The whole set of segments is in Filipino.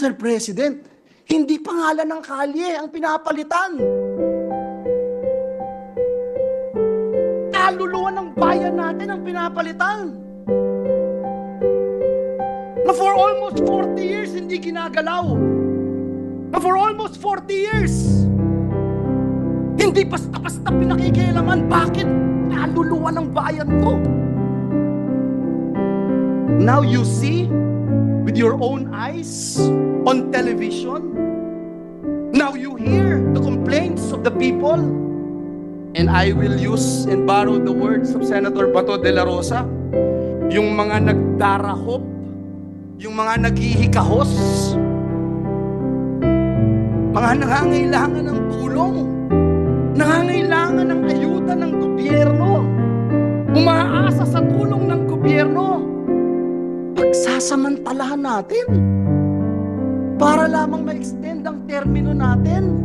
Mr. President, hindi pangalan ng kalye ang pinapalitan. Kaluluwa ng bayan natin ang pinapalitan. Na for almost 40 years hindi ginagalaw. Na for almost 40 years hindi basta-basta pinakikialaman. Bakit? Kaluluwa ng bayan ko. Now you see with your own eyes on television. Now you hear the complaints of the people. And I will use and borrow the words of Senator Bato de la Rosa. Yung mga nagdarahop, yung mga naghihikahos, mga nangangailangan ng tulong, nangangailangan ng ayuda ng gobyerno, umaasa sa tulong ng gobyerno, pagsasamantalahan natin para lamang ma-extend ang termino natin,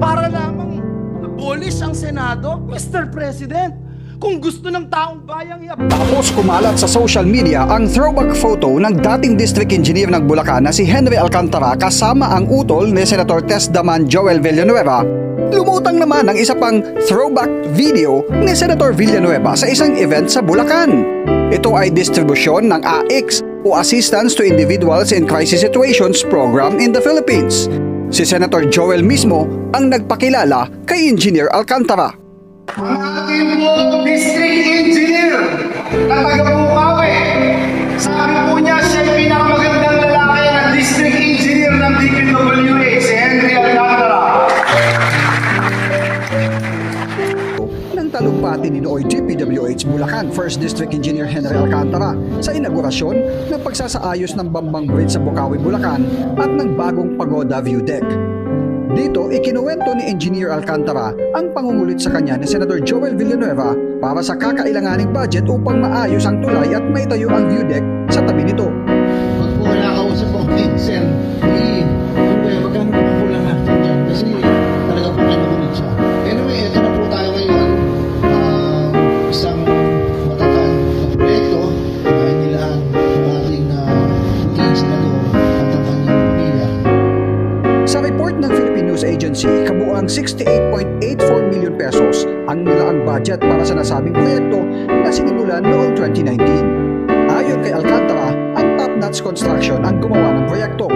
para lamang abolish ang Senado. Mr. President, kung gusto ng taong bayang Tapos kumalat sa social media ang throwback photo ng dating district engineer ng Bulacan na si Henry Alcantara kasama ang utol ni Senator Tess Daman Joel Villanueva. Lumutang naman ang isa pang throwback video ni Senator Villanueva sa isang event sa Bulacan. Ito ay distribusyon ng AICS o Assistance to Individuals in Crisis Situations program in the Philippines. Si Senator Joel mismo ang nagpakilala kay Engineer Alcantara. Ang ating po district engineer na taga-Bukawi. Sabi po niya siya yung pinakamagandang lalaki na district engineer ng DPWH, si Henry Alcantara. Nang talumpati ni nooy DPWH Bulacan First District Engineer Henry Alcantara sa inaugurasyon ng pagsasaayos ng Bambang Bridge sa Bukawi, Bulacan at ng bagong Pagoda View Deck. Dito, ikinuwento ni Engineer Alcantara ang pangungulit sa kanya ni Senator Joel Villanueva para sa kakailanganing budget upang maayos ang tulay at maitayo ang view deck sa tabi nito. Pag po nakausap ang Vincent, magkano po ang kulang natin dyan? Kasi talaga po kinukulit siya. Anyway, ito na po tayo ngayon. Isang matatag na proyekto na inilaan ng ating maging senador at ang kanyang pamilya. Sa report ng Philippine News Agency, kabuuang 68.84 million pesos ang nilaang budget para sa nasabing proyekto na sinimulan noong 2019. Ayon kay Alcantara, ang Top Notch Construction ang gumawa ng proyekto.